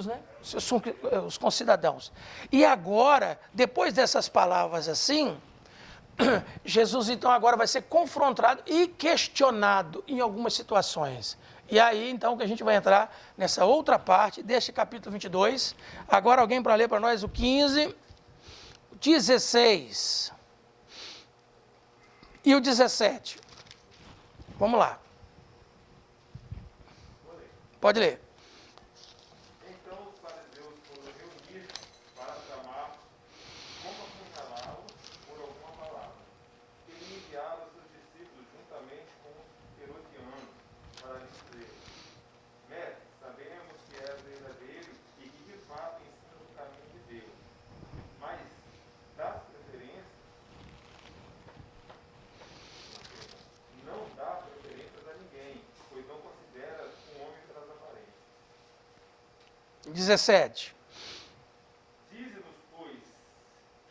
né? São os concidadãos. E agora, depois dessas palavras assim, Jesus então agora vai ser confrontado e questionado em algumas situações. E aí então que a gente vai entrar nessa outra parte deste capítulo 22. Agora alguém para ler para nós o 15, 16 e o 17. Vamos lá. Pode ler. Não dá preferências a ninguém, pois não considera um homem pelas aparências. 17. Dize-nos, pois,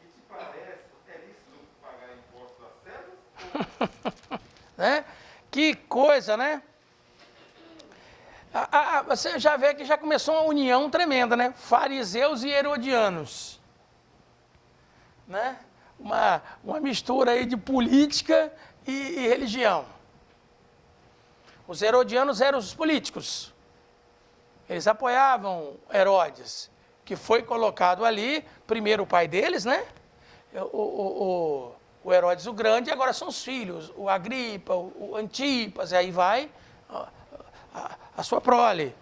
que te parece, é lícito pagar impostos a César? Né? Que coisa, né? Você já vê que já começou uma união tremenda, né? Fariseus e herodianos. Né? Uma mistura aí de política e religião. Os herodianos eram os políticos. Eles apoiavam Herodes, que foi colocado ali, primeiro o pai deles, né? O Herodes o Grande, e agora são os filhos, o Agripa, o Antipas, e aí vai a sua prole,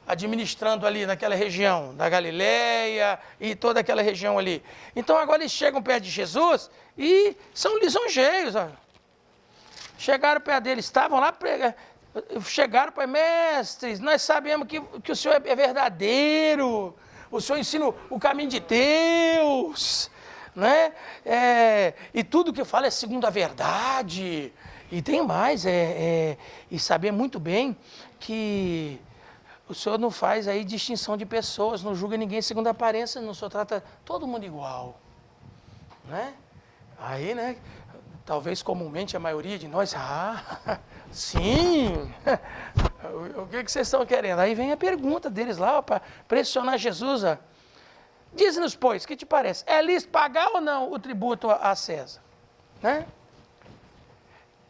administrando ali naquela região da Galileia e toda aquela região ali. Então agora eles chegam perto de Jesus e são lisonjeios. Ó. Chegaram perto dele, estavam lá, chegaram para mestres, nós sabemos que o Senhor é verdadeiro, o Senhor ensina o caminho de Deus, né? E tudo que fala é segundo a verdade. E tem mais, e saber muito bem que o Senhor não faz aí distinção de pessoas, não julga ninguém segundo a aparência, não só trata todo mundo igual, né? Aí, né, talvez comumente a maioria de nós, sim, o que vocês estão querendo? Aí vem a pergunta deles lá, para pressionar Jesus, ó. Diz-nos, pois, que te parece, é lícito pagar ou não o tributo a César? Né?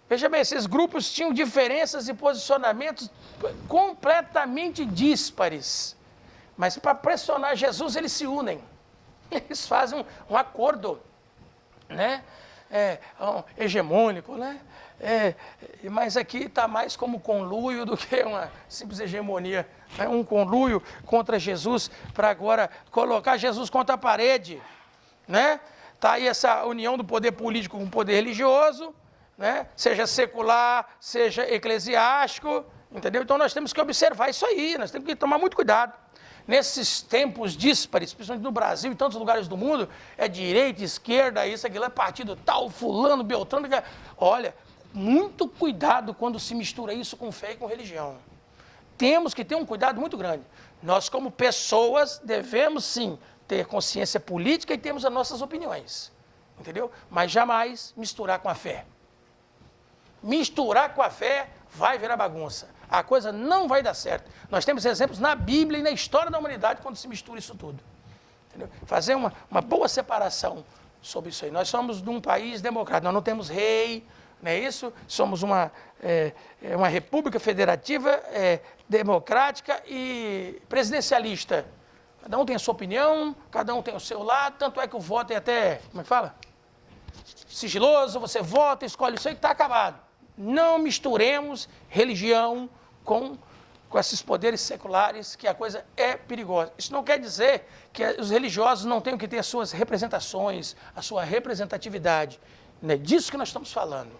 Veja bem, esses grupos tinham diferenças e posicionamentos completamente díspares. Mas para pressionar Jesus, eles se unem. Eles fazem um acordo, né? Hegemônico, né? Mas aqui está mais como conluio do que uma simples hegemonia. É um conluio contra Jesus, para agora colocar Jesus contra a parede. Né? Está aí essa união do poder político com o poder religioso, né? Seja secular, seja eclesiástico, entendeu? Então nós temos que observar isso aí, nós temos que tomar muito cuidado. Nesses tempos díspares, principalmente no Brasil e tantos lugares do mundo, é direita, esquerda, isso, aquilo, é partido tal, fulano, beltrano. Olha, muito cuidado quando se mistura isso com fé e com religião. Temos que ter um cuidado muito grande. Nós, como pessoas, devemos sim ter consciência política e temos as nossas opiniões, entendeu? Mas jamais misturar com a fé. Misturar com a fé vai virar bagunça. A coisa não vai dar certo. Nós temos exemplos na Bíblia e na história da humanidade quando se mistura isso tudo. Entendeu? Fazer uma boa separação sobre isso aí. Nós somos de um país democrático, nós não temos rei, não é isso? Somos uma república federativa, democrática e presidencialista. Cada um tem a sua opinião, cada um tem o seu lado, tanto é que o voto é até, como é que fala? Sigiloso, você vota, escolhe isso aí, está acabado. Não misturemos religião com esses poderes seculares, que a coisa é perigosa. Isso não quer dizer que os religiosos não tenham que ter as suas representações, a sua representatividade. Não é disso que nós estamos falando.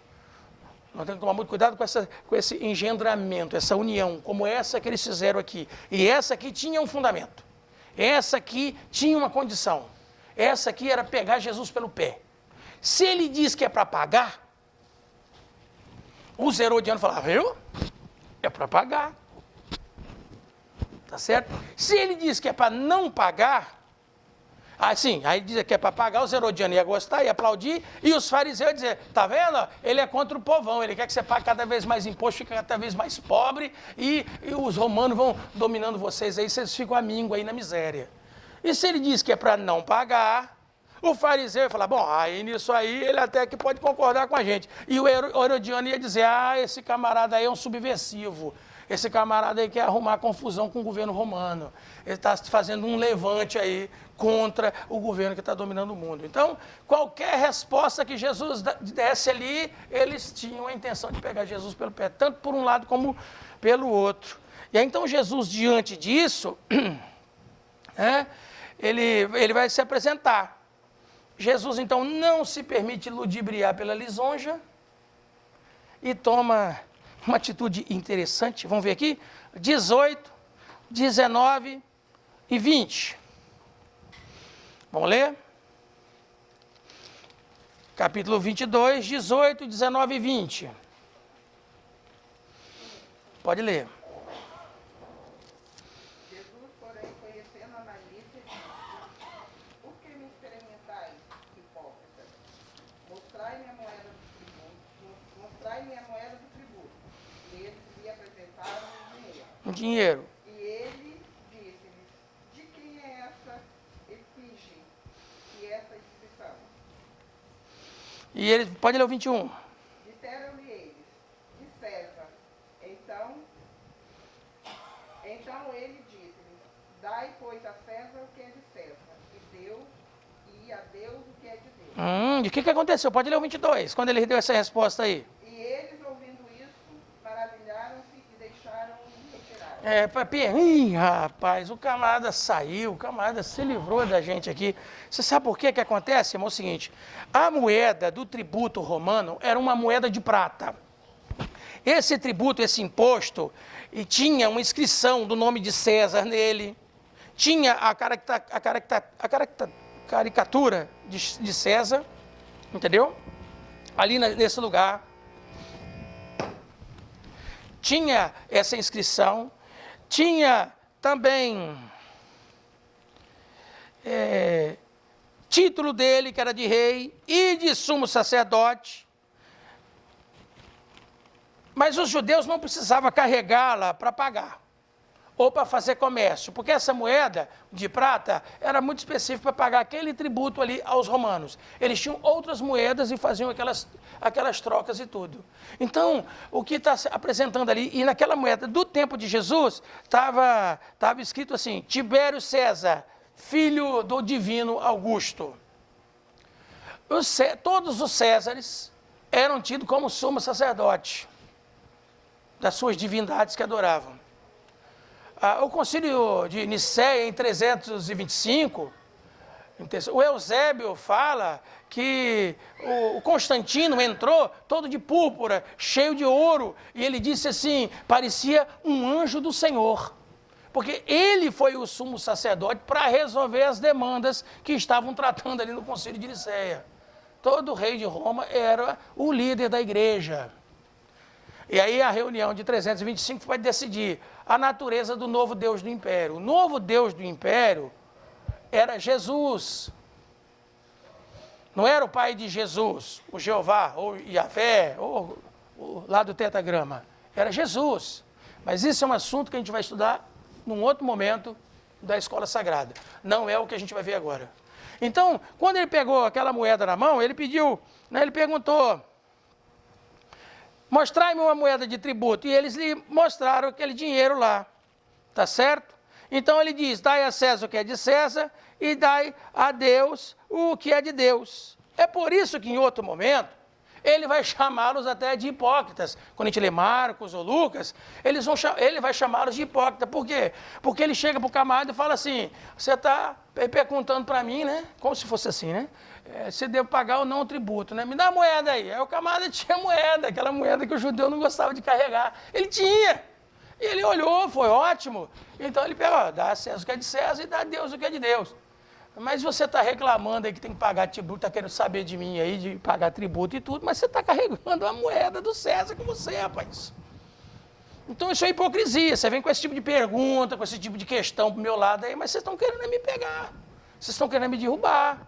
Nós temos que tomar muito cuidado com esse engendramento, essa união, como essa que eles fizeram aqui. E essa aqui tinha um fundamento. Essa aqui tinha uma condição. Essa aqui era pegar Jesus pelo pé. Se ele diz que é para pagar, os herodianos falavam, viu? É para pagar. Tá certo? Se ele diz que é para não pagar, Assim, aí dizia que é para pagar, os herodianos iam gostar, iam aplaudir, e os fariseus iam dizer, tá vendo? Ele é contra o povão, ele quer que você pague cada vez mais imposto, fica cada vez mais pobre, e os romanos vão dominando vocês aí, vocês ficam amigos aí na miséria. E se ele diz que é para não pagar, o fariseu ia falar, bom, aí nisso aí ele até que pode concordar com a gente. E o herodiano ia dizer, esse camarada aí é um subversivo. Esse camarada aí quer arrumar confusão com o governo romano. Ele está fazendo um levante aí contra o governo que está dominando o mundo. Então, qualquer resposta que Jesus desse ali, eles tinham a intenção de pegar Jesus pelo pé, tanto por um lado como pelo outro. E aí, então, Jesus, diante disso, ele vai se apresentar. Jesus, então, não se permite ludibriar pela lisonja e toma uma atitude interessante. Vamos ver aqui? 18, 19 e 20. Vamos ler? Capítulo 22, 18, 19 e 20. Pode ler. Jesus, porém, conhecendo a malícia, disse: Por que me experimentais, hipócritas? Mostrai-me a moeda do tributo. Mostrai-me a moeda do tributo. E eles lhe apresentaram o dinheiro. Um dinheiro. E ele disse-lhes: De quem é essa efígie e essa inscrição? E ele, pode ler o 21. Disseram-lhe eles: De César. Então ele disse-lhes: Dai, pois, a César o que é de César, e a Deus o que é de Deus. E o que aconteceu? Pode ler o 22, quando ele deu essa resposta aí. E eles, ouvindo isso, maravilharam-se e deixaram-o retirar. Rapaz, o camarada saiu, o camarada se livrou da gente aqui. Você sabe por que acontece, irmão? É o seguinte, a moeda do tributo romano era uma moeda de prata. Esse tributo, esse imposto, e tinha uma inscrição do nome de César nele, tinha a caricatura de César, entendeu? Ali nesse lugar. Tinha essa inscrição, tinha também título dele, que era de rei, e de sumo sacerdote. Mas os judeus não precisavam carregá-la para pagar, ou para fazer comércio, porque essa moeda de prata era muito específica para pagar aquele tributo ali aos romanos. Eles tinham outras moedas e faziam aquelas trocas e tudo. Então, o que está apresentando ali, e naquela moeda do tempo de Jesus, estava escrito assim, Tibério César, filho do divino Augusto. Todos os Césares eram tidos como sumo sacerdote das suas divindades que adoravam. O concílio de Nicéia, em 325, o Eusébio fala que o Constantino entrou todo de púrpura, cheio de ouro, e ele disse assim, parecia um anjo do Senhor, porque ele foi o sumo sacerdote para resolver as demandas que estavam tratando ali no concílio de Nicéia. Todo rei de Roma era o líder da igreja. E aí a reunião de 325 vai decidir a natureza do novo Deus do Império. O novo Deus do Império era Jesus. Não era o pai de Jesus, o Jeová, ou Yahvé, ou lá do tetagrama. Era Jesus. Mas isso é um assunto que a gente vai estudar num outro momento da escola sagrada. Não é o que a gente vai ver agora. Então, quando ele pegou aquela moeda na mão, ele pediu, ele perguntou, mostrai-me uma moeda de tributo. E eles lhe mostraram aquele dinheiro lá. Tá certo? Então ele diz, dai a César o que é de César e dai a Deus o que é de Deus. É por isso que em outro momento, ele vai chamá-los até de hipócritas. Quando a gente lê Marcos ou Lucas, ele vai chamá-los de hipócritas. Por quê? Porque ele chega para o camarada e fala assim, você está perguntando para mim, né? Como se fosse assim, né? Se devo pagar ou não o tributo, né? Me dá a moeda aí. Aí o camarada tinha moeda, aquela moeda que o judeu não gostava de carregar. Ele tinha. E ele olhou, foi ótimo. Então ele pegou, dá a César o que é de César e dá a Deus o que é de Deus. Mas você está reclamando aí que tem que pagar tributo, está querendo saber de mim aí, de pagar tributo e tudo, mas você está carregando a moeda do César com você, rapaz. Então isso é hipocrisia. Você vem com esse tipo de pergunta, com esse tipo de questão pro meu lado aí, mas vocês estão querendo me pegar. Vocês estão querendo me derrubar.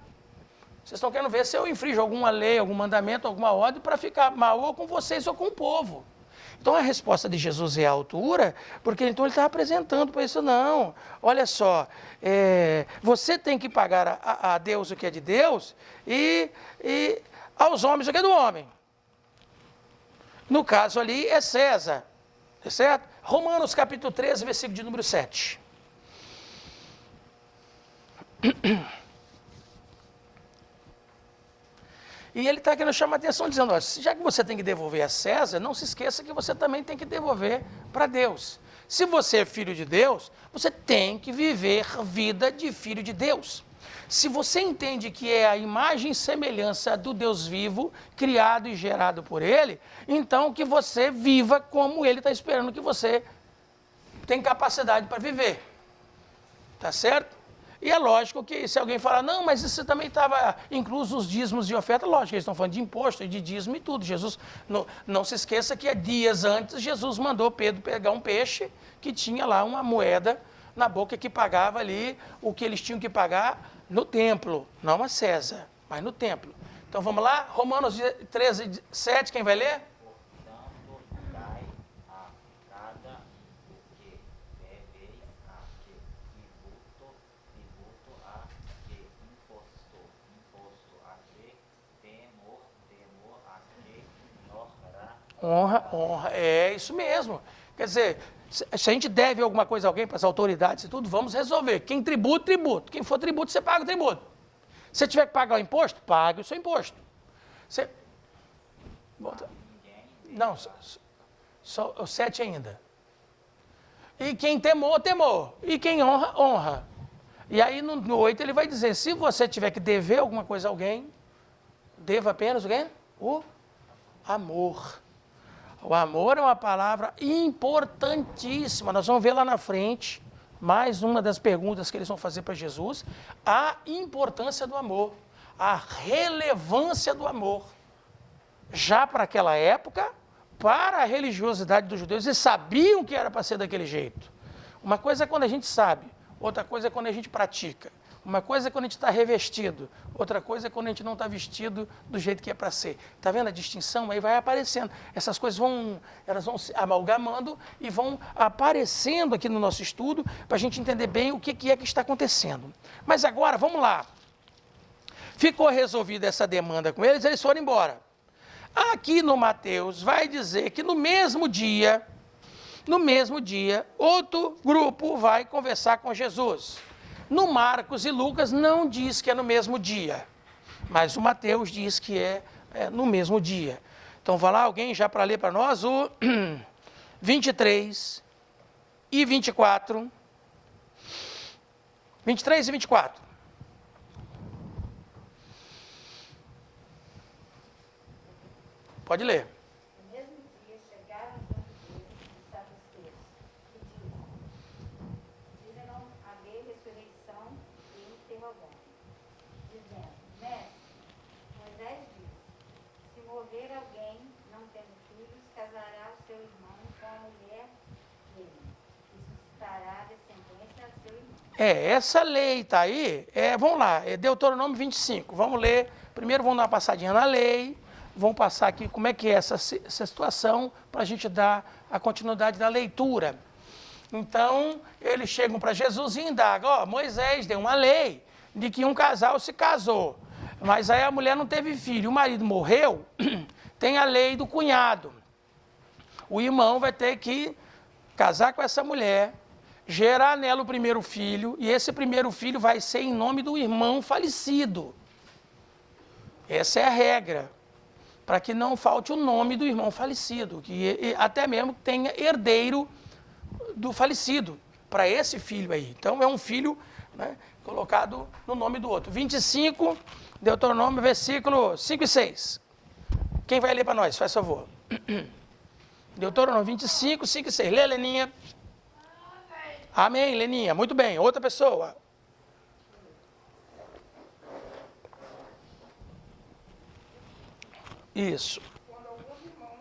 Vocês estão querendo ver se eu infringo alguma lei, algum mandamento, alguma ordem para ficar mal ou com vocês ou com o povo. Então a resposta de Jesus é à altura, porque então ele está apresentando para isso, não. Olha só, você tem que pagar a Deus o que é de Deus e aos homens o que é do homem. No caso ali é César, tá certo? Romanos capítulo 13, versículo de número 7. E ele está querendo chamar a atenção, dizendo, ó, já que você tem que devolver a César, não se esqueça que você também tem que devolver para Deus. Se você é filho de Deus, você tem que viver vida de filho de Deus. Se você entende que é a imagem e semelhança do Deus vivo, criado e gerado por Ele, então que você viva como Ele está esperando que você tem capacidade para viver. Tá certo? E é lógico que se alguém falar, não, mas isso também estava incluso os dízimos de oferta, lógico, eles estão falando de imposto e de dízimo e tudo. Jesus, não se esqueça que dias antes, Jesus mandou Pedro pegar um peixe que tinha lá uma moeda na boca que pagava ali o que eles tinham que pagar no templo, não a César, mas no templo. Então vamos lá, Romanos 13, 7, quem vai ler? Portanto, dai a cada o que deveis, a que tributo a que imposto a que temor a que Honra, é isso mesmo. Quer dizer, se a gente deve alguma coisa a alguém, para as autoridades e tudo, vamos resolver. Quem tributo. Quem for tributo, você paga o tributo. Se você tiver que pagar o imposto, pague o seu imposto. Você... Não, só o 7 ainda. E quem temor. E quem honra. E aí no 8 ele vai dizer, se você tiver que dever alguma coisa a alguém, deva apenas o quê? O amor. O amor é uma palavra importantíssima. Nós vamos ver lá na frente, mais uma das perguntas que eles vão fazer para Jesus, a importância do amor, a relevância do amor. Já para aquela época, para a religiosidade dos judeus, eles sabiam que era para ser daquele jeito. Uma coisa é quando a gente sabe, outra coisa é quando a gente pratica. Uma coisa é quando a gente está revestido, outra coisa é quando a gente não está vestido do jeito que é para ser. Está vendo a distinção? Aí vai aparecendo. Essas coisas elas vão se amalgamando e vão aparecendo aqui no nosso estudo para a gente entender bem o que é que está acontecendo. Mas agora, vamos lá. Ficou resolvida essa demanda com eles foram embora. Aqui no Mateus vai dizer que no mesmo dia, outro grupo vai conversar com Jesus. No Marcos e Lucas não diz que é no mesmo dia, mas o Mateus diz que é no mesmo dia. Então vai lá alguém já para ler para nós o 23 e 24. 23 e 24. Pode ler. No mesmo dia chegaram os fariseus e saduceus e dizem não haver ressurreição e interrogando, dizendo, mestre, Moisés diz, se morrer alguém não tendo filhos, casará o seu irmão com a mulher dele, e suscitará descendência a seu irmão. Essa lei está aí, vamos lá, é Deuteronômio 25, vamos ler, primeiro vamos dar uma passadinha na lei, vamos passar aqui como é que é essa situação, para a gente dar a continuidade da leitura. Então, eles chegam para Jesus e indagam, Moisés deu uma lei de que um casal se casou, mas aí a mulher não teve filho, o marido morreu, tem a lei do cunhado. O irmão vai ter que casar com essa mulher, gerar nela o primeiro filho, e esse primeiro filho vai ser em nome do irmão falecido. Essa é a regra, para que não falte o nome do irmão falecido, que até mesmo tenha herdeiro do falecido, para esse filho aí. Então é um filho, né, colocado no nome do outro. 25, Deuteronômio, versículo 5 e 6. Quem vai ler para nós? Faz favor. Deuteronômio 25, 5 e 6. Lê, Leninha. Amém, Leninha. Muito bem. Outra pessoa. Isso. Quando alguns irmãos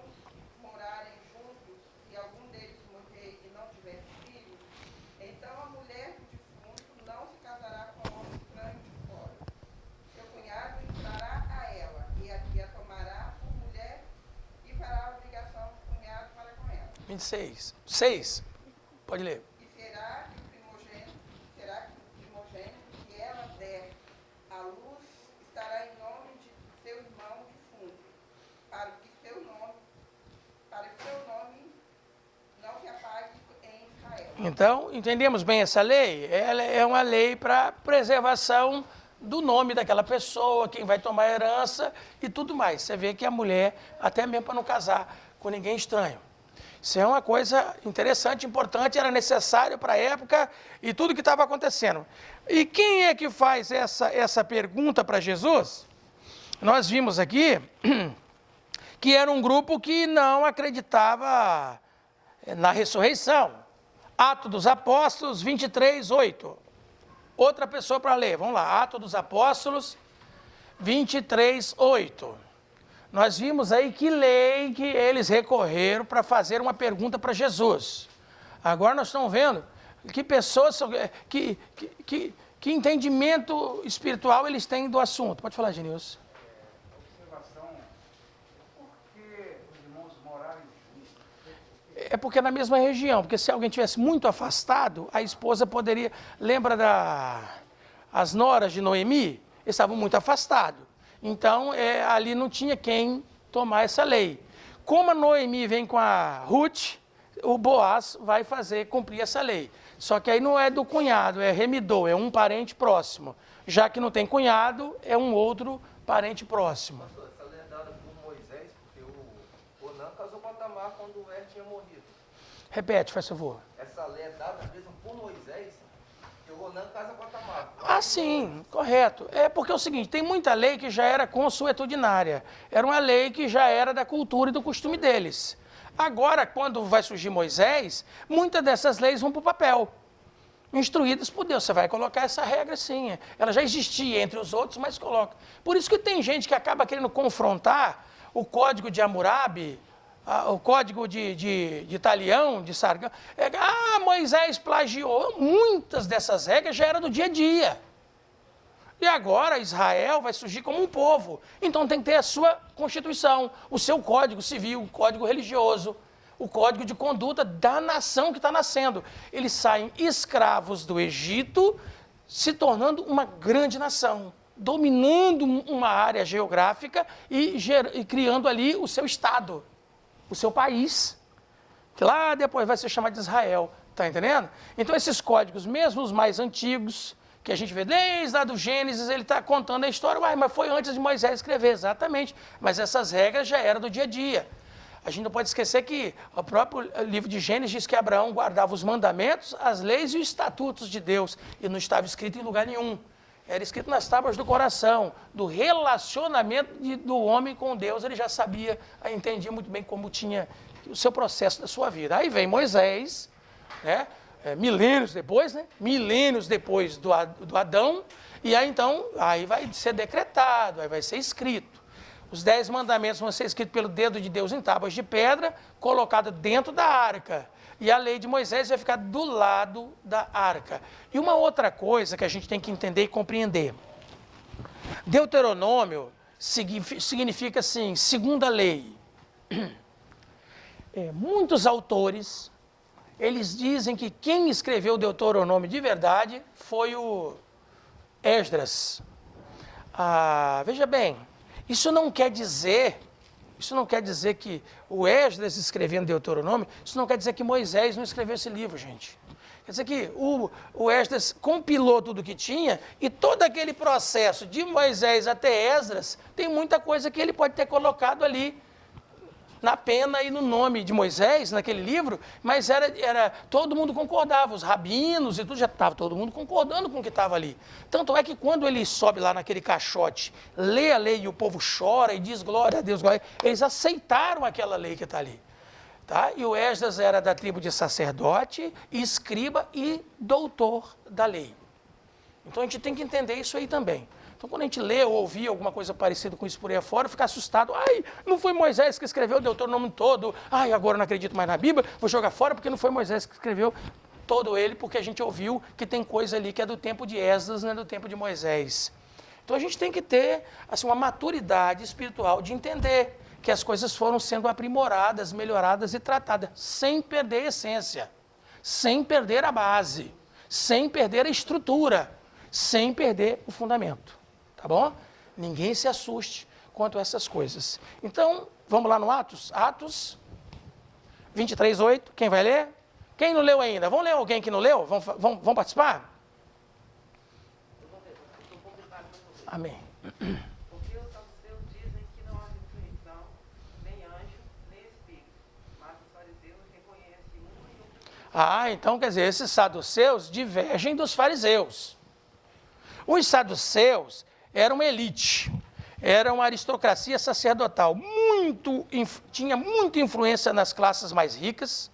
morarem juntos e algum deles morrer e não tiver filhos, então a mulher do defunto não se casará com um homem estranho de 26. 6. Pode ler. E será que o primogênito que ela der à luz estará em nome de seu irmão defunto, para que seu nome não se apague em Israel. Então, entendemos bem essa lei? Ela é uma lei para preservação do nome daquela pessoa, quem vai tomar a herança e tudo mais. Você vê que a mulher, até mesmo para não casar com ninguém estranho. Isso é uma coisa interessante, importante, era necessário para a época e tudo que estava acontecendo. E quem é que faz essa pergunta para Jesus? Nós vimos aqui que era um grupo que não acreditava na ressurreição. Atos dos Apóstolos 23, 8. Outra pessoa para ler, vamos lá, Atos dos Apóstolos 23, 8. Nós vimos aí que lei que eles recorreram para fazer uma pergunta para Jesus. Agora nós estamos vendo que pessoas, que entendimento espiritual eles têm do assunto. Pode falar, Genilson. Observação, por que os irmãos morarem juntos? É porque é na mesma região, porque se alguém tivesse muito afastado, a esposa poderia... Lembra as noras de Noemi? Eles estavam muito afastados. Então, ali não tinha quem tomar essa lei. Como a Noemi vem com a Ruth, o Boaz vai cumprir essa lei. Só que aí não é do cunhado, é remidor, é um parente próximo. Já que não tem cunhado, é um outro parente próximo. Essa lei é dada por Moisés, porque o Onã casou com a Tamar quando o Er tinha morrido. Repete, faz favor. Essa lei é dada mesmo por Moisés, que o Onã casa com a Tamar. Ah, sim, correto. É porque é o seguinte, tem muita lei que já era consuetudinária. Era uma lei que já era da cultura e do costume deles. Agora, quando vai surgir Moisés, muitas dessas leis vão para o papel. Instruídas por Deus. Você vai colocar essa regra sim. Ela já existia entre os outros, mas coloca. Por isso que tem gente que acaba querendo confrontar o código de Hammurabi, o código de Italião, de Sargão. Moisés plagiou. Muitas dessas regras já eram do dia a dia. E agora Israel vai surgir como um povo. Então tem que ter a sua constituição, o seu código civil, o código religioso, o código de conduta da nação que está nascendo. Eles saem escravos do Egito, se tornando uma grande nação, dominando uma área geográfica e criando ali o seu estado, o seu país, que lá depois vai ser chamado de Israel. Está entendendo? Então esses códigos, mesmo os mais antigos, que a gente vê desde lá do Gênesis, ele está contando a história, mas foi antes de Moisés escrever, exatamente. Mas essas regras já eram do dia a dia. A gente não pode esquecer que o próprio livro de Gênesis diz que Abraão guardava os mandamentos, as leis e os estatutos de Deus, e não estava escrito em lugar nenhum. Era escrito nas tábuas do coração, do relacionamento do homem com Deus. Ele já sabia, entendia muito bem como tinha o seu processo da sua vida. Aí vem Moisés, né? Milênios depois, né? Milênios depois do Adão, e aí então, aí vai ser decretado, aí vai ser escrito. Os 10 mandamentos vão ser escritos pelo dedo de Deus em tábuas de pedra, colocado dentro da arca. E a lei de Moisés vai ficar do lado da arca. E uma outra coisa que a gente tem que entender e compreender. Deuteronômio significa assim, segunda lei. Muitos autores, eles dizem que quem escreveu o Deuteronômio de verdade foi o Esdras. Veja bem, isso não quer dizer que o Esdras escrevendo Deuteronômio, isso não quer dizer que Moisés não escreveu esse livro, gente. Quer dizer que o Esdras compilou tudo que tinha e todo aquele processo de Moisés até Esdras, tem muita coisa que ele pode ter colocado ali na pena e no nome de Moisés, naquele livro, mas todo mundo concordava, os rabinos e tudo, já estava todo mundo concordando com o que estava ali. Tanto é que quando ele sobe lá naquele caixote, lê a lei e o povo chora e diz glória a Deus, glória, eles aceitaram aquela lei que está ali. Tá? E o Esdras era da tribo de sacerdote, escriba e doutor da lei. Então a gente tem que entender isso aí também. Então, quando a gente lê ou ouvir alguma coisa parecida com isso por aí afora, fica assustado. Não foi Moisés que escreveu o Deuteronômio todo. Agora não acredito mais na Bíblia, vou jogar fora porque não foi Moisés que escreveu todo ele, porque a gente ouviu que tem coisa ali que é do tempo de Esdras, não é do tempo de Moisés. Então, a gente tem que ter assim, uma maturidade espiritual de entender que as coisas foram sendo aprimoradas, melhoradas e tratadas, sem perder a essência, sem perder a base, sem perder a estrutura, sem perder o fundamento, tá bom? Ninguém se assuste quanto a essas coisas. Então, vamos lá no Atos? Atos 23:8, quem vai ler? Quem não leu ainda? Vamos ler alguém que não leu? Vamos participar? Amém. Porque os saduceus dizem que não há ressurreição, nem anjo, nem espírito. Mas os fariseus reconhecem um e outro. Então quer dizer, esses saduceus divergem dos fariseus. Os saduceus eram uma elite, era uma aristocracia sacerdotal, tinha muita influência nas classes mais ricas,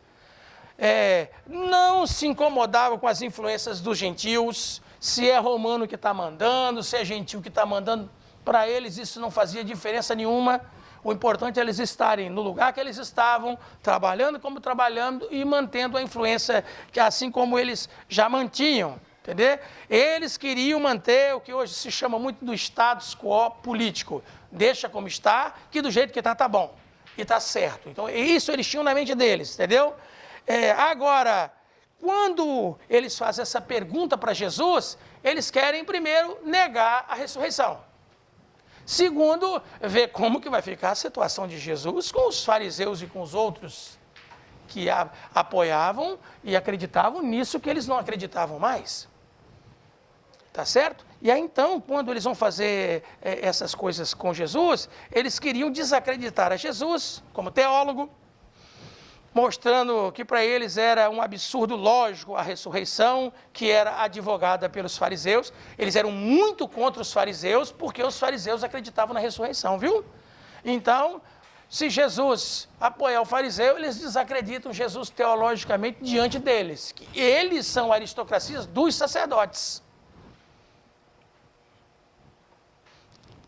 não se incomodavam com as influências dos gentios, se é romano que está mandando, se é gentil que está mandando, para eles isso não fazia diferença nenhuma. O importante é eles estarem no lugar que eles estavam, trabalhando como trabalhando e mantendo a influência, que assim como eles já mantinham, entendeu? Eles queriam manter o que hoje se chama muito do status quo político. Deixa como está, que do jeito que está, está bom. E está certo. Então, isso eles tinham na mente deles, entendeu? Agora, quando eles fazem essa pergunta para Jesus, eles querem primeiro negar a ressurreição. Segundo, ver como que vai ficar a situação de Jesus com os fariseus e com os outros que apoiavam e acreditavam nisso que eles não acreditavam mais. Tá certo? E aí então, quando eles vão fazer essas coisas com Jesus, eles queriam desacreditar a Jesus como teólogo, mostrando que para eles era um absurdo lógico a ressurreição, que era advogada pelos fariseus. Eles eram muito contra os fariseus, porque os fariseus acreditavam na ressurreição, viu? Então, se Jesus apoiar o fariseu, eles desacreditam Jesus teologicamente diante deles, que eles são aristocracias dos sacerdotes.